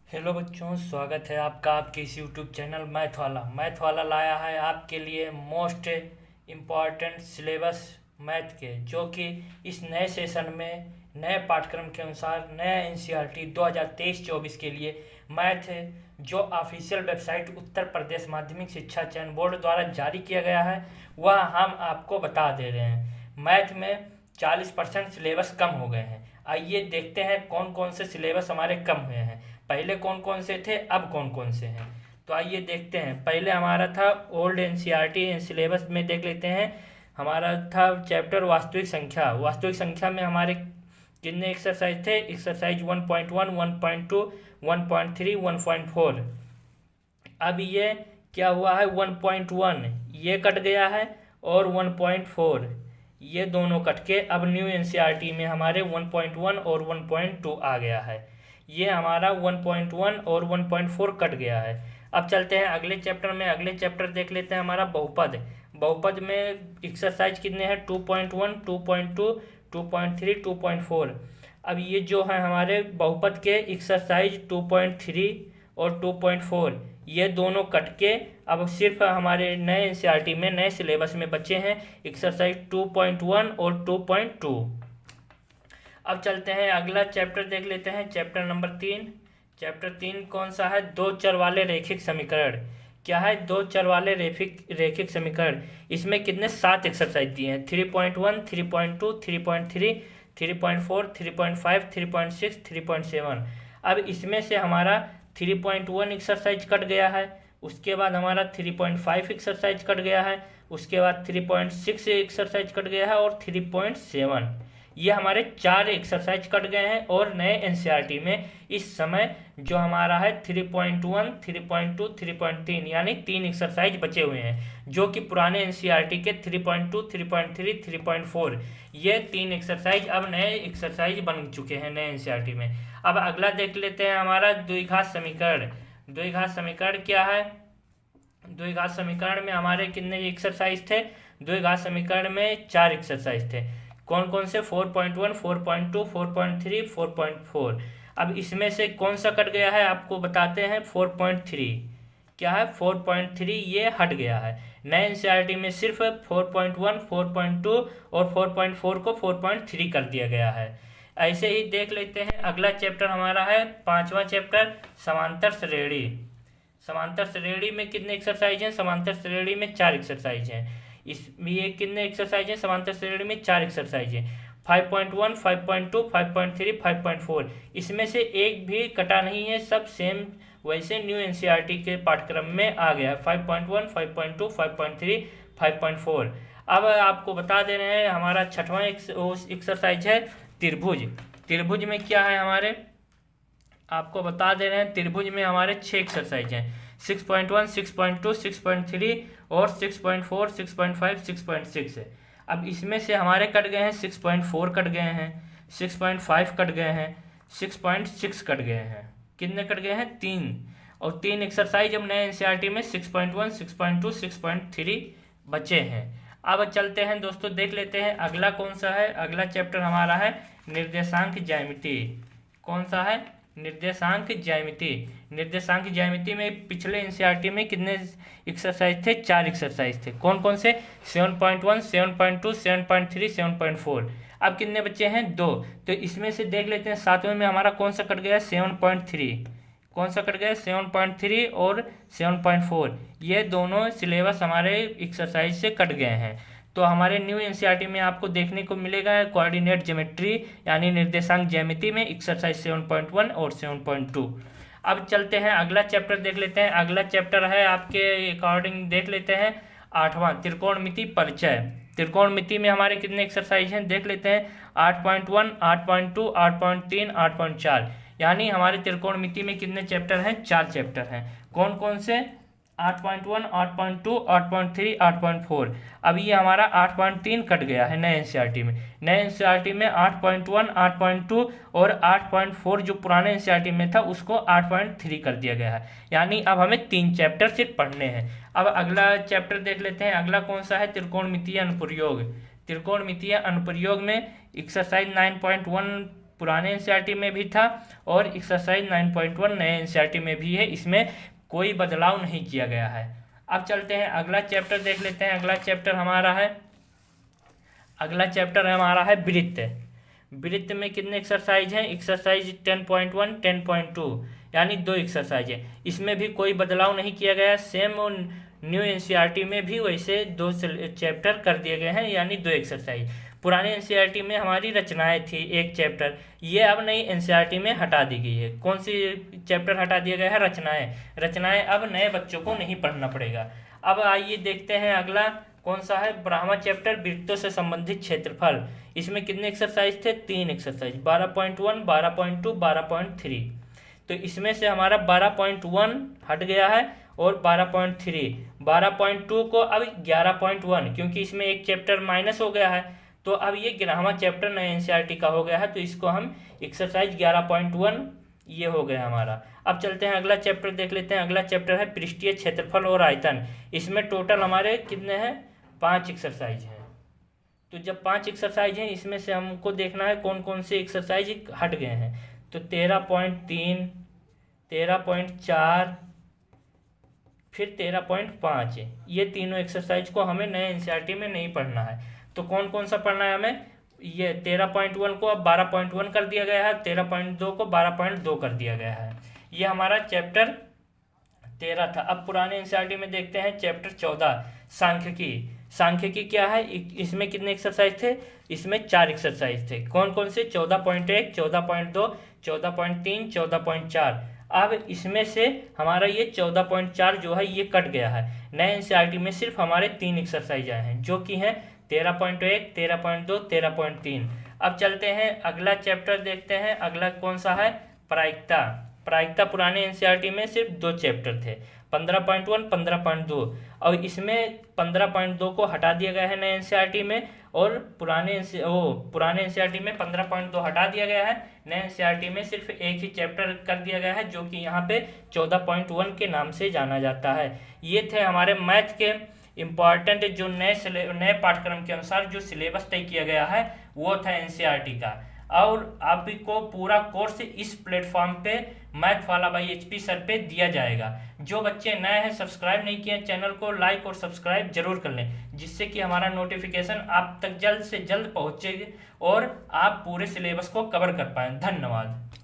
Hello बच्चों, स्वागत है आपका आपके इस यूट्यूब चैनल मैथ वाला लाया है आपके लिए मोस्ट इम्पॉर्टेंट सिलेबस मैथ के, जो कि इस नए सेशन में नए पाठ्यक्रम के अनुसार नया एनसीईआरटी 2023-24 के लिए मैथ है, जो ऑफिशियल वेबसाइट उत्तर प्रदेश माध्यमिक शिक्षा चयन बोर्ड द्वारा जारी किया गया है, वह हम आपको बता दे रहे हैं। मैथ में 40% सिलेबस कम हो गए हैं। आइए देखते हैं कौन कौन से सिलेबस हमारे कम हुए हैं। पहले कौन कौन से थे, अब कौन कौन से हैं, तो आइए देखते हैं। पहले हमारा था ओल्ड एनसीईआरटी सिलेबस में, देख लेते हैं। हमारा था चैप्टर वास्तविक संख्या। वास्तविक संख्या में हमारे कितने एक्सरसाइज थे? एक्सरसाइज 1.1, 1.2, 1.3, 1.4। अब ये क्या हुआ है, 1.1 ये कट गया है और 1.4 ये दोनों कट के अब न्यू एनसीईआरटी में हमारे 1.1 और 1.2 आ गया है। ये हमारा 1.1 और 1.4 कट गया है। अब चलते हैं अगले चैप्टर में। अगले चैप्टर देख लेते हैं हमारा बहुपद। बहुपद में एक्सरसाइज कितने हैं? 2.1, 2.2, 2.3, 2.4। अब ये जो है हमारे बहुपद के एक्सरसाइज 2.3 और 2.4 ये दोनों कट के अब सिर्फ हमारे नए एनसीईआरटी में नए सिलेबस में बचे हैं एक्सरसाइज 2.1 और 2.2। अब चलते हैं अगला चैप्टर देख लेते हैं, चैप्टर नंबर 3। चैप्टर 3 कौन सा है? दो चर वाले रैखिक समीकरण। क्या है? दो चर वाले रैखिक समीकरण। इसमें कितने 7 एक्सरसाइज दिए हैं? 3.1, 3.2, 3.3, 3.4, 3.5, 3.6, 3.7। अब इसमें से हमारा 3.1 एक्सरसाइज कट गया है, उसके बाद हमारा 3.5 एक्सरसाइज कट गया है, उसके बाद 3.6 एक्सरसाइज कट गया है और 3.7 ये हमारे 4 एक्सरसाइज कट गए हैं। और नए एनसीईआरटी में इस समय जो हमारा है 3.1, 3.2, 3.3 यानी 3 एक्सरसाइज बचे हुए हैं, जो कि पुराने एनसीईआरटी के 3.2, 3.3, 3.4 ये 3 एक्सरसाइज अब नए एक्सरसाइज बन चुके हैं नए एनसीईआरटी में। अब अगला देख लेते हैं हमारा द्विघात समीकरण। द्विघात समीकरण क्या है? द्विघात समीकरण में हमारे कितने एक्सरसाइज थे? द्विघात समीकरण में 4 एक्सरसाइज थे। कौन कौन से? 4.1, 4.2, 4.3, 4.4। अब इसमें से कौन सा कट गया है आपको बताते हैं। 4.3 क्या है? 4.3 ये हट गया है। नए एनसीईआरटी में सिर्फ 4.1, 4.2 और 4.4 को 4.3 कर दिया गया है। ऐसे ही देख लेते हैं अगला चैप्टर हमारा है 5वां चैप्टर, समांतर श्रेणी। समांतर श्रेणी में कितने एक्सरसाइज हैं? समांतर श्रेणी में 4 एक्सरसाइज हैं। इसमें ये कितने एक्सरसाइज हैं? समांतर श्रेणी में 4 एक्सरसाइज हैं। 5.1, 5.2, 5.3, 5.4 इसमें से एक भी कटा नहीं है, सब सेम वैसे न्यू एनसीईआरटी के पाठ्यक्रम में आ गया है। 5.1, 5.2, 5.3, 5.4। अब आपको बता दे रहे हैं हमारा 6वां एक्सरसाइज है त्रिभुज। त्रिभुज में क्या है हमारे, आपको बता दे रहे हैं त्रिभुज में हमारे 6 एक्सरसाइज हैं। 6.1, 6.2, 6.3 और 6.4, 6.5, 6.6 है। अब इसमें से हमारे कट गए हैं 6.4 कट गए हैं, 6.5 कट गए हैं, 6.6 कट गए हैं। कितने कट गए हैं? 3। और 3 एक्सरसाइज अब नए एनसीईआरटी में 6.1, 6.2, 6.3 बचे हैं। अब चलते हैं दोस्तों, देख लेते हैं अगला कौन सा है। अगला चैप्टर हमारा है निर्देशांक ज्यामिति। कौन सा है? निर्देशांक ज्यामिति। निर्देशांक ज्यामिति में पिछले एनसीईआरटी में कितने एक्सरसाइज थे? 4 एक्सरसाइज थे। कौन कौन से? 7.1, 7.2, 7.3, 7.4। अब कितने बच्चे हैं? 2। तो इसमें से देख लेते हैं 7वें में हमारा कौन सा कट गया? 7.3। कौन सा कट गया? 7.3 और 7.4 ये दोनों सिलेबस हमारे एक्सरसाइज से कट गए हैं। तो हमारे न्यू एनसीईआरटी में आपको देखने को मिलेगा कोऑर्डिनेट ज्योमेट्री यानी निर्देशांक ज्यामिति में एक्सरसाइज 7.1 और 7.2। अब चलते हैं अगला चैप्टर देख लेते हैं। अगला चैप्टर है आपके अकॉर्डिंग देख लेते हैं 8वां त्रिकोणमिति परिचय। त्रिकोणमिति में हमारे कितने एक्सरसाइज हैं देख लेते हैं। 8.1, 8.2, 8.3, 8.4 यानी हमारे त्रिकोणमिति में कितने चैप्टर हैं? 4 चैप्टर हैं। कौन कौन से? 8.1, 8.2, 8.3, 8.4। अब ये हमारा 8.3 कट गया है नए एनसीईआरटी में। नए एनसीईआरटी में 8.1, 8.2 और 8.4 जो पुराने एनसीईआरटी में था उसको 8.3 कर दिया गया है। यानी अब हमें 3 चैप्टर सिर्फ पढ़ने हैं। अब अगला चैप्टर देख लेते हैं। अगला कौन सा है? त्रिकोणमितीय अनुप्रयोग। त्रिकोणमितीय अनुप्रयोग में एक्सरसाइज 9.1 पुराने एनसीईआरटी में भी था और एक्सरसाइज 9.1 नए एनसीईआरटी में भी है, इसमें कोई बदलाव नहीं किया गया है। अब चलते हैं अगला चैप्टर देख लेते हैं। अगला चैप्टर हमारा है वृत्त। वृत्त में कितने एक्सरसाइज हैं? एक्सरसाइज 10.1 10.2 यानी 2 एक्सरसाइज है। इसमें भी कोई बदलाव नहीं किया गया। सेम न्यू एनसीईआरटी में भी वैसे 2 चैप्टर कर दिए गए हैं यानी 2 एक्सरसाइज। पुराने एनसीईआरटी में हमारी रचनाएं थी 1 चैप्टर, ये अब नई एनसीईआरटी में हटा दी गई है। कौन सी चैप्टर हटा दिया गया है? रचनाएं अब नए बच्चों को नहीं पढ़ना पड़ेगा। अब आइए देखते हैं अगला कौन सा है। 12वां चैप्टर वृत्तों से संबंधित क्षेत्रफल। इसमें कितने एक्सरसाइज थे? 3 एक्सरसाइज, 12.1 12.2 12.3। तो इसमें से हमारा 12.1 हट गया है और 12.3 12.2 को अब 11.1, क्योंकि इसमें एक चैप्टर माइनस हो गया है तो अब ये 11वां चैप्टर नए एनसीईआरटी का हो गया है, तो इसको हम एक्सरसाइज 11.1 ये हो गया हमारा। अब चलते हैं अगला चैप्टर देख लेते हैं। अगला चैप्टर है पृष्ठीय क्षेत्रफल और आयतन। इसमें टोटल हमारे कितने हैं? 5 एक्सरसाइज हैं। तो जब 5 एक्सरसाइज हैं, इसमें से हमको देखना है कौन कौन से एक्सरसाइज हट गए हैं। तो 13.3 13.4 फिर 13.5 ये तीनों एक्सरसाइज को हमें नए एनसीईआरटी में नहीं पढ़ना है। तो कौन कौन सा पढ़ना है हमें? ये 13.1 को अब 12.1 कर दिया गया है, 13.2 को 12.2 कर दिया गया है। ये हमारा चैप्टर 13 था। अब पुराने एनसीईआरटी में देखते हैं चैप्टर 14 सांख्यिकी। सांख्यिकी क्या है? इसमें कितने एक्सरसाइज थे? इसमें 4 एक्सरसाइज थे। कौन कौन से? 14.1 14.2 14.3 14.4। अब इसमें से हमारा ये 14.4 जो है ये कट गया है। नए एनसीईआरटी में सिर्फ हमारे 3 एक्सरसाइज आए हैं जो कि हैं 13.1 13.2 13.3। अब चलते हैं अगला चैप्टर देखते हैं। अगला कौन सा है? प्रायिकता। प्रायिकता पुराने एनसीईआरटी में सिर्फ 2 चैप्टर थे, 15.1 15.2, और इसमें 15.2 को हटा दिया गया है नए एनसीईआरटी में और पुराने एनसीईआरटी में 15.2 हटा दिया गया है। नए एनसीईआरटी में सिर्फ एक ही चैप्टर कर दिया गया है जो कि यहाँ पे 14.1 के नाम से जाना जाता है। ये थे हमारे मैथ के इम्पॉर्टेंट जो नए पाठ्यक्रम के अनुसार जो सिलेबस तय किया गया है वो था एनसीईआरटी का। और आपको पूरा कोर्स इस प्लेटफॉर्म पे मैथ वाला बाई HP सर पे दिया जाएगा। जो बच्चे नए हैं सब्सक्राइब नहीं किए चैनल को लाइक और सब्सक्राइब जरूर कर लें, जिससे कि हमारा नोटिफिकेशन आप तक जल्द से जल्द पहुंचेगी और आप पूरे सिलेबस को कवर कर पाएं। धन्यवाद।